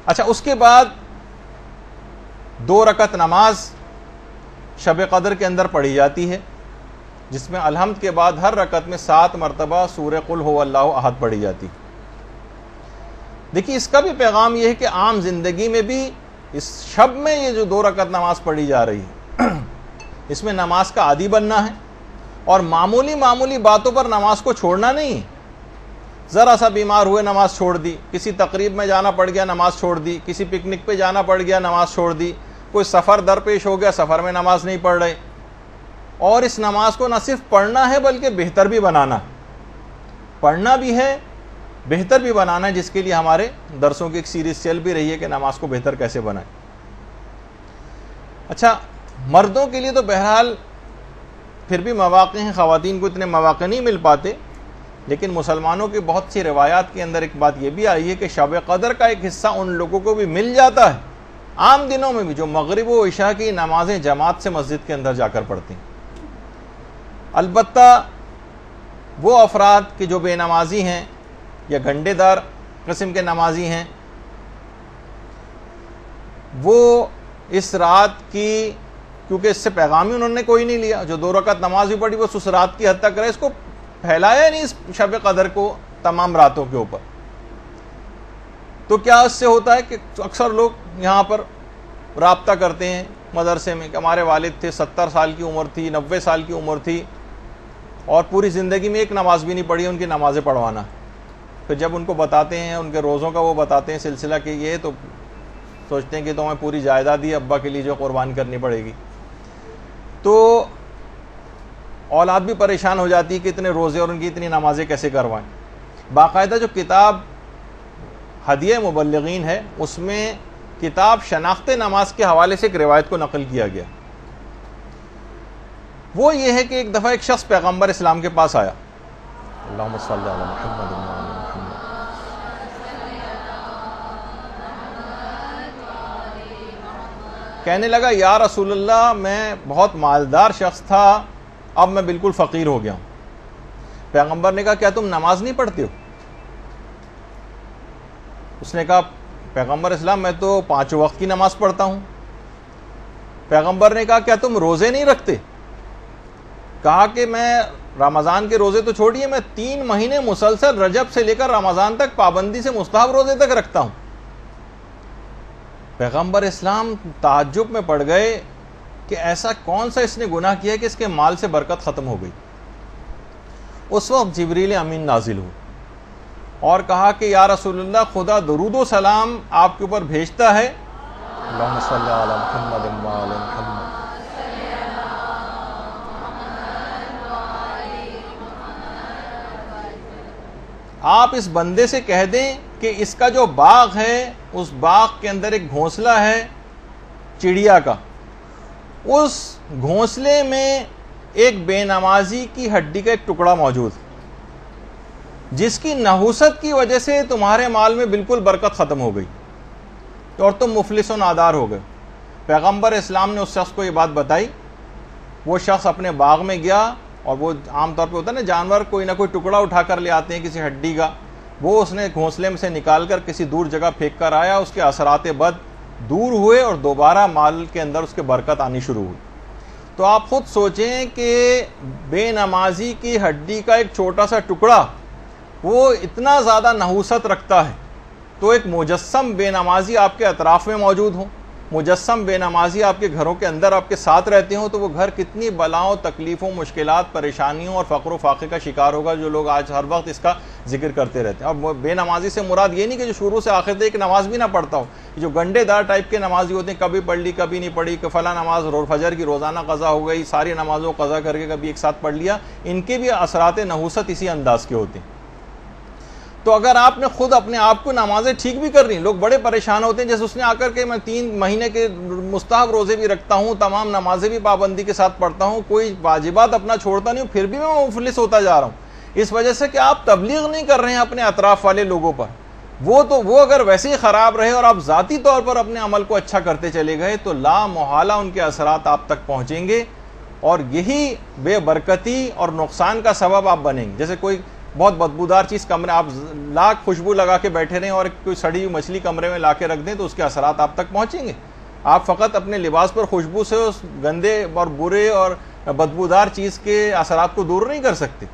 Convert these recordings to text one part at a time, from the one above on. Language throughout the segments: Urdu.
اچھا، اس کے بعد 2 رکعت نماز شب قدر کے اندر پڑھی جاتی ہے، جس میں الحمد کے بعد ہر رکعت میں 7 مرتبہ سورہ قل هو اللہ احد پڑھی جاتی۔ دیکھیے، اس کا بھی پیغام یہ ہے کہ عام زندگی میں بھی اس شب میں یہ جو 2 رکعت نماز پڑھی جا رہی ہے، اس میں نماز کا عادی بننا ہے، اور معمولی باتوں پر نماز کو چھوڑنا نہیں۔ ذرا سا بیمار ہوئے نماز چھوڑ دی، کسی تقریب میں جانا پڑ گیا نماز چھوڑ دی، کسی پکنک پہ جانا پڑ گیا نماز چھوڑ دی، کوئی سفر درپیش ہو گیا سفر میں نماز نہیں پڑھ رہے۔ اور اس نماز کو نہ صرف پڑھنا ہے بلکہ بہتر بھی بنانا ہے، پڑھنا بھی ہے بہتر بھی بنانا ہے، جس کے لیے ہمارے درسوں کی ایک سیریز چل بھی رہی ہے کہ نماز کو بہتر کیسے بنائیں۔ اچھا، مردوں کے لیے تو بہرحال پھر بھی مواقع ہیں، خواتین کو اتنے مواقع نہیں مل پاتے، لیکن مسلمانوں کی بہت سی روایات کے اندر ایک بات یہ بھی آئی ہے کہ شب قدر کا ایک حصہ ان لوگوں کو بھی مل جاتا ہے عام دنوں میں بھی، جو مغرب و عشاء کی نمازیں جماعت سے مسجد کے اندر جا کر پڑھتے ہیں۔ البتہ وہ افراد کہ جو بے نمازی ہیں یا گھنٹے دار قسم کے نمازی ہیں، وہ اس رات کی، کیونکہ اس سے پیغام ہی انہوں نے کوئی نہیں لیا، جو 2 رکعت نماز بھی پڑھی بس اس رات کی حد تک رہے، اس کو پھیلایا نہیں اس شب قدر کو تمام راتوں کے اوپر۔ تو کیا اس سے ہوتا ہے کہ اکثر لوگ یہاں پر رابطہ کرتے ہیں مدرسے میں کہ ہمارے والد تھے، 70 سال کی عمر تھی، 90 سال کی عمر تھی، اور پوری زندگی میں ایک نماز بھی نہیں پڑھی، ان کی نمازیں پڑھوانا۔ پھر جب ان کو بتاتے ہیں، ان کے روزوں کا وہ بتاتے ہیں سلسلہ کہ یہ، تو سوچتے ہیں کہ تو ہمیں پوری جائیداد ہی ابا کے لیے جو قربان کرنی پڑے گی۔ تو اولاد بھی پریشان ہو جاتی ہے کہ اتنے روزے اور ان کی اتنی نمازیں کیسے کروائیں۔ باقاعدہ جو کتاب ہدیہ مبلغین ہے، اس میں کتاب شناخت نماز کے حوالے سے ایک روایت کو نقل کیا گیا۔ وہ یہ ہے کہ ایک دفعہ ایک شخص پیغمبر اسلام کے پاس آیا، اللہم صلی علی محمد وعلی محمد، کہنے لگا یا رسول اللہ، میں بہت مالدار شخص تھا، اب میں بالکل فقیر ہو گیا ہوں۔ پیغمبر نے کہا کیا تم نماز نہیں پڑھتے ہو؟ اس نے کہا پیغمبر اسلام میں تو 5 وقت کی نماز پڑھتا ہوں۔ پیغمبر نے کہا کیا تم روزے نہیں رکھتے؟ کہا کہ میں رمضان کے روزے تو چھوڑیے، میں 3 مہینے مسلسل رجب سے لے کر رمضان تک پابندی سے مستحب روزے تک رکھتا ہوں۔ پیغمبر اسلام تعجب میں پڑ گئے کہ ایسا کون سا اس نے گناہ کیا کہ اس کے مال سے برکت ختم ہو گئی۔ اس وقت جبریل امین نازل ہوئے اور کہا کہ یا رسول اللہ، خدا درود و سلام آپ کے اوپر بھیجتا ہے، اللہم صلی علی محمد وعلی محمد، آپ اس بندے سے کہہ دیں کہ اس کا جو باغ ہے، اس باغ کے اندر ایک گھونسلہ ہے چڑیا کا، اس گھونسلے میں ایک بے نمازی کی ہڈی کا ایک ٹکڑا موجود ہے، جس کی نحوست کی وجہ سے تمہارے مال میں بالکل برکت ختم ہو گئی اور تم مفلس و نادار ہو گئے۔ پیغمبر اسلام نے اس شخص کو یہ بات بتائی۔ وہ شخص اپنے باغ میں گیا، اور وہ عام طور پہ ہوتا ہے نا، جانور کوئی نہ کوئی ٹکڑا اٹھا کر لے آتے ہیں کسی ہڈی کا، وہ اس نے گھونسلے میں سے نکال کر کسی دور جگہ پھینک کر آیا، اس کے اثرات بد دور ہوئے اور دوبارہ مال کے اندر اس کے برکت آنی شروع ہوئی۔ تو آپ خود سوچیں کہ بے نمازی کی ہڈی کا ایک چھوٹا سا ٹکڑا وہ اتنا زیادہ نحوست رکھتا ہے، تو ایک مجسم بے نمازی آپ کے اطراف میں موجود ہوں، مجسم بے نمازی آپ کے گھروں کے اندر آپ کے ساتھ رہتے ہوں، تو وہ گھر کتنی بلاؤں، تکلیفوں، مشکلات، پریشانیوں اور فقر و فاقے کا شکار ہوگا، جو لوگ آج ہر وقت اس کا ذکر کرتے رہتے ہیں۔ اور بے نمازی سے مراد یہ نہیں کہ جو شروع سے آخر تک ایک نماز بھی نہ پڑھتا ہو، جو گنڈے دار ٹائپ کے نمازی ہوتے ہیں، کبھی پڑھ لی کبھی نہیں پڑھی، کہ فلاں نماز فجر کی روزانہ قضا ہو گئی، ساری نمازوں قضا کر کے کبھی ایک ساتھ پڑھ لیا، ان کے بھی اثرات نحوست اسی انداز کے ہوتے ہیں۔ تو اگر آپ نے خود اپنے آپ کو نمازیں ٹھیک بھی کر رہی ہیں، لوگ بڑے پریشان ہوتے ہیں، جیسے اس نے آ کر کے میں 3 مہینے کے مستحب روزے بھی رکھتا ہوں، تمام نمازیں بھی پابندی کے ساتھ پڑھتا ہوں، کوئی واجبات اپنا چھوڑتا نہیں ہوں، پھر بھی میں مفلس ہوتا جا رہا ہوں، اس وجہ سے کہ آپ تبلیغ نہیں کر رہے ہیں اپنے اطراف والے لوگوں پر۔ وہ اگر ویسے ہی خراب رہے اور آپ ذاتی طور پر اپنے عمل کو اچھا کرتے چلے گئے، تو لا محالہ ان کے اثرات آپ تک پہنچیں گے، اور یہی بے برکتی اور نقصان کا سبب آپ بنیں گے۔ جیسے کوئی بہت بدبودار چیز کمرے، آپ لاکھ خوشبو لگا کے بیٹھے رہیں اور کوئی سڑی ہوئی مچھلی کمرے میں لا کے رکھ دیں تو اس کے اثرات آپ تک پہنچیں گے؟ آپ فقط اپنے لباس پر خوشبو سے اس گندے اور برے اور بدبودار چیز کے اثرات کو دور نہیں کر سکتے۔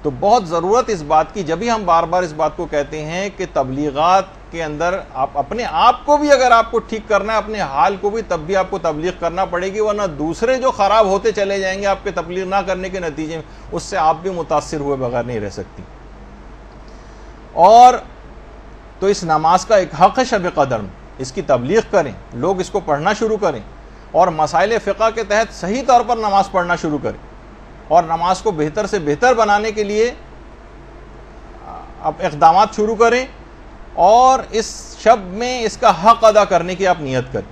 تو بہت ضرورت اس بات کی، جب ہی ہم بار بار اس بات کو کہتے ہیں کہ تبلیغات کے اندر آپ اپنے آپ کو بھی، اگر آپ کو ٹھیک کرنا ہے اپنے حال کو بھی، تب بھی آپ کو تبلیغ کرنا پڑے گی، ورنہ دوسرے جو خراب ہوتے چلے جائیں گے آپ کے تبلیغ نہ کرنے کے نتیجے میں، اس سے آپ بھی متاثر ہوئے بغیر نہیں رہ سکتی۔ اور تو اس نماز کا ایک حق ہے شب قدر میں، اس کی تبلیغ کریں، لوگ اس کو پڑھنا شروع کریں اور مسائل فقہ کے تحت صحیح طور پر نماز پڑھنا شروع کریں، اور نماز کو بہتر سے بہتر بنانے کے لیے اب اقدامات شروع کریں، اور اس شب میں اس کا حق ادا کرنے کی آپ نیت کریں،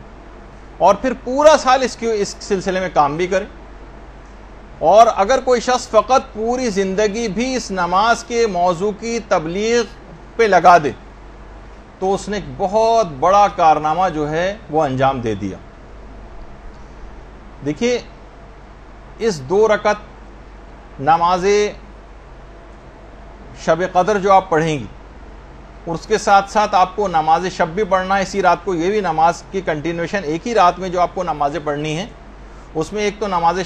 اور پھر پورا سال اس سلسلے میں کام بھی کریں۔ اور اگر کوئی شخص فقط پوری زندگی بھی اس نماز کے موضوع کی تبلیغ پہ لگا دے تو اس نے ایک بہت بڑا کارنامہ جو ہے وہ انجام دے دیا۔ دیکھیے، اس 2 رکعت نماز شب قدر جو آپ پڑھیں گی، اور اس کے ساتھ ساتھ آپ کو نماز شب بھی پڑھنا ہے اسی رات کو، یہ بھی نماز کی کنٹینیوشن ایک ہی رات میں جو آپ کو نمازیں پڑھنی ہیں، اس میں ایک تو نماز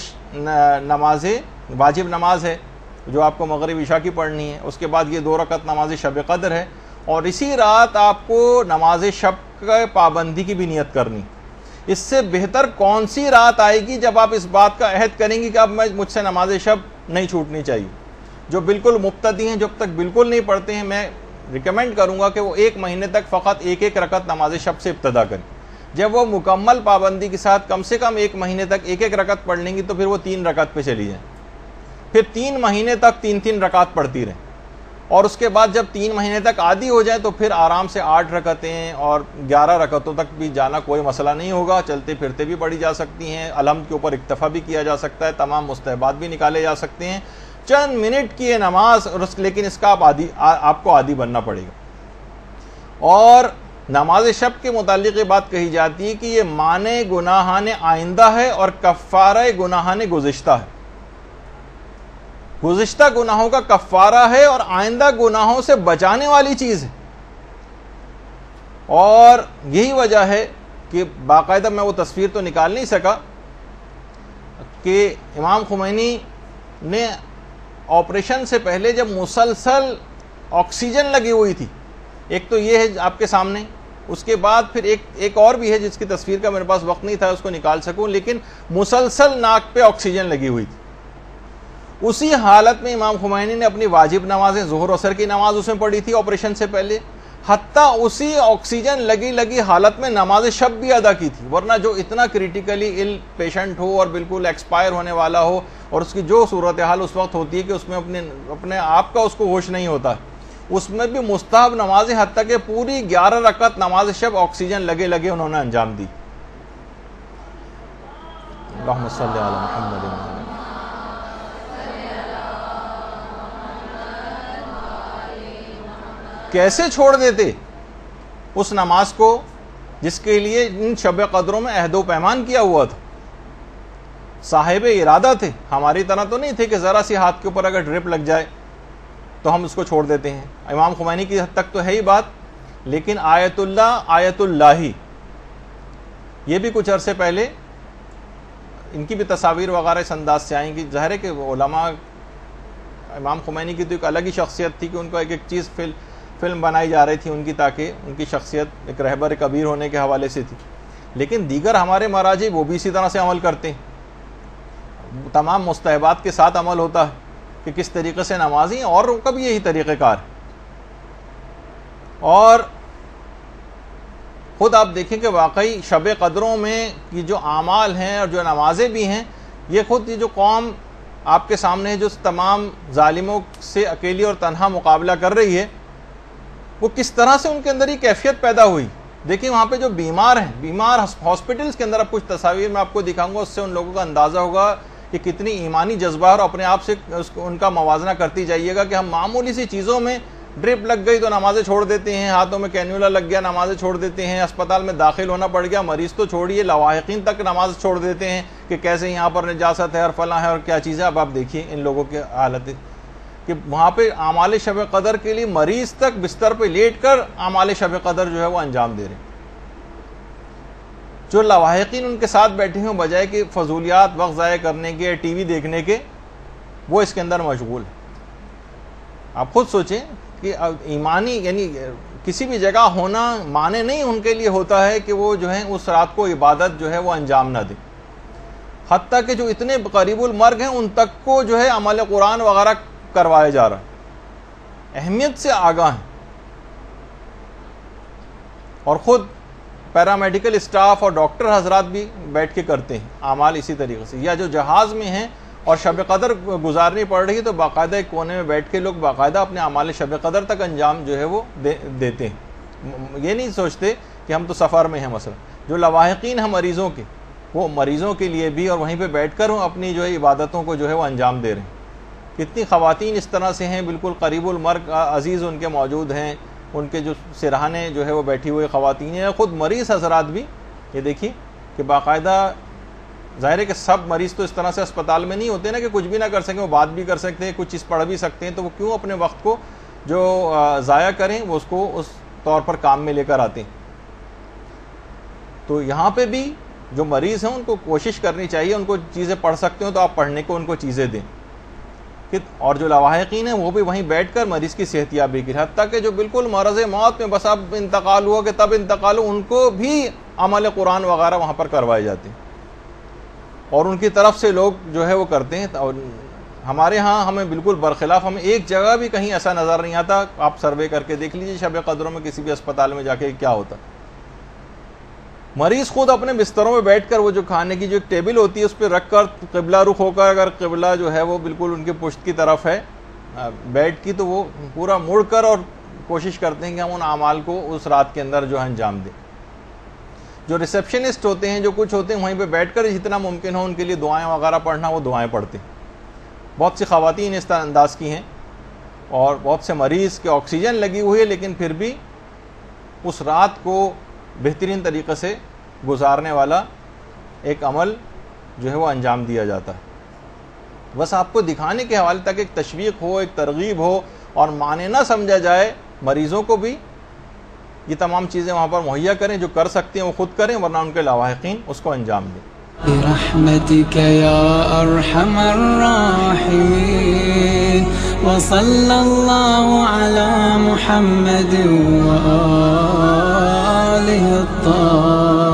واجب نماز ہے جو آپ کو مغرب عشاء کی پڑھنی ہے، اس کے بعد یہ 2 رکعت نماز شب قدر ہے، اور اسی رات آپ کو نماز شب کے پابندی کی بھی نیت کرنی۔ اس سے بہتر کون سی رات آئے گی جب آپ اس بات کا عہد کریں گی کہ اب مجھ سے نماز شب نہیں چھوٹنی چاہیے؟ جو بالکل مبتدی ہیں، جب تک بالکل نہیں پڑھتے ہیں، میں ریکمینڈ کروں گا کہ وہ 1 مہینے تک فقط ایک رکعت نماز شب سے ابتدا کریں۔ جب وہ مکمل پابندی کے ساتھ کم سے کم 1 مہینے تک ایک رکعت پڑھ لیں گی تو پھر وہ 3 رکعت پہ چلی جائیں، پھر 3 مہینے تک 3 رکعت پڑھتی رہیں، اور اس کے بعد جب 3 مہینے تک عادی ہو جائے تو پھر آرام سے 8 رکعتیں اور 11 رکعتوں تک بھی جانا کوئی مسئلہ نہیں ہوگا، چلتے پھرتے بھی پڑھی جا سکتی ہیں، الحمد کے اوپر اکتفا بھی کیا جا سکتا ہے، تمام مستحبات بھی نکالے جا سکتے ہیں، چند منٹ کی یہ نماز، لیکن اس کا آپ کو عادی بننا پڑے گا۔ اور نماز شب کے متعلق یہ بات کہی جاتی ہے کہ یہ معنی گناہان آئندہ ہے اور کفارہ گناہان گزشتہ ہے، گزشتہ گناہوں کا کفارہ ہے اور آئندہ گناہوں سے بچانے والی چیز ہے۔ اور یہی وجہ ہے کہ باقاعدہ میں وہ تصویر تو نکال نہیں سکا کہ امام خمینی نے آپریشن سے پہلے جب مسلسل آکسیجن لگی ہوئی تھی، ایک تو یہ ہے آپ کے سامنے، اس کے بعد پھر ایک اور بھی ہے جس کی تصویر کا میرے پاس وقت نہیں تھا اس کو نکال سکوں، لیکن مسلسل ناک پہ آکسیجن لگی ہوئی تھی۔ اسی حالت میں امام خمینی نے اپنی واجب نمازیں، ظہر اثر کی نماز اس میں پڑھی تھی آپریشن سے پہلے، حتیٰ اسی آکسیجن لگی حالت میں نماز شب بھی ادا کی تھی، ورنہ جو اتنا کریٹیکلی ال پیشنٹ ہو اور بالکل ایکسپائر ہونے والا ہو، اور اس کی جو صورتحال اس وقت ہوتی ہے کہ اس میں اپنے آپ کا اس کو ہوش نہیں ہوتا، اس میں بھی مستحب نمازیں حتیٰ کہ پوری 11 رکعت نماز شب آکسیجن لگے انہوں نے انجام دی۔ اللہم صلی علی محمد۔ کیسے چھوڑ دیتے اس نماز کو جس کے لیے ان شب قدروں میں عہد و پیمان کیا ہوا تھا؟ صاحب ارادہ تھے، ہماری طرح تو نہیں تھے کہ ذرا سی ہاتھ کے اوپر اگر ڈرپ لگ جائے تو ہم اس کو چھوڑ دیتے ہیں۔ امام خمینی کی حد تک تو ہے ہی بات، لیکن آیت اللہ یہ بھی کچھ عرصے پہلے ان کی بھی تصاویر وغیرہ اس انداز سے آئیں گی۔ ظاہر ہے کہ علماء، امام خمینی کی تو ایک الگ ہی شخصیت تھی کہ ان کو ایک چیز فلم بنائی جا رہی تھی ان کی، تاکہ ان کی شخصیت ایک رہبر کبیر ہونے کے حوالے سے تھی، لیکن دیگر ہمارے مراجع وہ بھی اسی طرح سے عمل کرتے ہیں، تمام مستحبات کے ساتھ عمل ہوتا ہے کہ کس طریقے سے نمازی، اور ان کا بھی یہی طریقہ کار ہے۔ اور خود آپ دیکھیں کہ واقعی شب قدروں میں یہ جو اعمال ہیں اور جو نمازیں بھی ہیں، یہ خود یہ جو قوم آپ کے سامنے ہے جو تمام ظالموں سے اکیلی اور تنہا مقابلہ کر رہی ہے، وہ کس طرح سے ان کے اندر یہ کیفیت پیدا ہوئی۔ دیکھیں وہاں پہ جو بیمار ہیں، بیمار ہاسپٹلس کے اندر، اب کچھ تصاویر میں آپ کو دکھاؤں گا، اس سے ان لوگوں کا اندازہ ہوگا کہ کتنی ایمانی جذبہ اور اپنے آپ سے ان کا موازنہ کرتی جائیے گا کہ ہم معمولی سی چیزوں میں ڈرپ لگ گئی تو نمازیں چھوڑ دیتے ہیں، ہاتھوں میں کینیولا لگ گیا نمازیں چھوڑ دیتے ہیں، اسپتال میں داخل ہونا پڑ گیا، مریض تو چھوڑیے لواحقین تک نماز چھوڑ دیتے ہیں کہ کیسے یہاں پر نجاست ہے اور فلاں ہے اور کیا چیز ہے۔ اب آپ دیکھیے ان لوگوں کی حالت، کہ وہاں پہ اعمال شب قدر کے لیے مریض تک بستر پہ لیٹ کر اعمال شب قدر جو ہے وہ انجام دے رہے ہیں. جو لواحقین ان کے ساتھ بیٹھے ہوں بجائے کہ فضولیات وقت ضائع کرنے کے ٹی وی دیکھنے کے وہ اس کے اندر مشغول ہیں. آپ خود سوچیں کہ ایمانی یعنی کسی بھی جگہ ہونا معنی نہیں ان کے لیے ہوتا ہے کہ وہ جو ہے اس رات کو عبادت جو ہے وہ انجام نہ دیں. حتیٰ کہ جو اتنے قریب المرگ ہیں ان تک کو جو ہے عمل قرآن وغیرہ کروایا جا رہا ہے، اہمیت سے آگاہ ہیں. اور خود پیرامیڈیکل اسٹاف اور ڈاکٹر حضرات بھی بیٹھ کے کرتے ہیں اعمال اسی طریقے سے. یا جو جہاز میں ہیں اور شب قدر گزارنی پڑ رہی ہے تو باقاعدہ ایک کونے میں بیٹھ کے لوگ باقاعدہ اپنے اعمال شب قدر تک انجام جو ہے وہ دیتے ہیں. یہ نہیں سوچتے کہ ہم تو سفر میں ہیں. مثلا جو لواحقین ہیں مریضوں کے، وہ مریضوں کے لیے بھی اور وہیں پہ بیٹھ کر اپنی جو ہے عبادتوں کو جو ہے وہ انجام دے رہے ہیں. کتنی خواتین اس طرح سے ہیں بالکل قریب المرگ عزیز ان کے موجود ہیں، ان کے جو سرہانے جو ہے وہ بیٹھی ہوئی خواتین ہیں. خود مریض حضرات بھی یہ دیکھیے کہ باقاعدہ، ظاہر ہے کہ سب مریض تو اس طرح سے اسپتال میں نہیں ہوتے نا کہ کچھ بھی نہ کر سکیں، وہ بات بھی کر سکتے ہیں، کچھ چیز پڑھ بھی سکتے ہیں، تو وہ کیوں اپنے وقت کو جو ضائع کریں، وہ اس کو اس طور پر کام میں لے کر آتے ہیں. تو یہاں پہ بھی جو مریض ہیں ان کو کوشش کرنی چاہیے، ان کو چیزیں پڑھ سکتے ہو تو آپ پڑھنے کو ان کو چیزیں دیں. اور جو لواحقین ہیں وہ بھی وہیں بیٹھ کر مریض کی صحت یابی کی، حتیٰ کہ جو بالکل مرض موت میں بس اب انتقال ہوا کہ تب انتقال ہو، ان کو بھی عمل قرآن وغیرہ وہاں پر کروائے جاتے ہیں اور ان کی طرف سے لوگ جو ہے وہ کرتے ہیں. اور ہمارے ہاں ہمیں بالکل برخلاف، ہمیں ایک جگہ بھی کہیں ایسا نظر نہیں آتا. آپ سروے کر کے دیکھ لیجیے شب قدروں میں کسی بھی اسپتال میں جا کے کیا ہوتا. مریض خود اپنے بستروں میں بیٹھ کر وہ جو کھانے کی جو ایک ٹیبل ہوتی ہے اس پہ رکھ کر قبلہ رخ ہو کر، اگر قبلہ جو ہے وہ بالکل ان کے پشت کی طرف ہے بیڈ کی، تو وہ پورا مڑ کر اور کوشش کرتے ہیں کہ ہم ان اعمال کو اس رات کے اندر جو ہے انجام دیں. جو ریسیپشنسٹ ہوتے ہیں، جو کچھ ہوتے ہیں، وہیں پہ بیٹھ کر جتنا ممکن ہو ان کے لیے دعائیں وغیرہ پڑھنا، وہ دعائیں پڑھتے ہیں. بہت سی خواتین اس طرح انداز کی ہیں اور بہت سے مریض کے آکسیجن لگی ہوئی ہے، لیکن پھر بھی اس رات کو بہترین طریقے سے گزارنے والا ایک عمل جو ہے وہ انجام دیا جاتا ہے. بس آپ کو دکھانے کے حوالے تک ایک تشویق ہو، ایک ترغیب ہو اور معنی نہ سمجھا جائے. مریضوں کو بھی یہ تمام چیزیں وہاں پر مہیا کریں، جو کر سکتے ہیں وہ خود کریں، ورنہ ان کے لواحقین اس کو انجام دیں. برحمتك يا أرحم الراحمين وصلى الله على محمد وآله الطاهرين.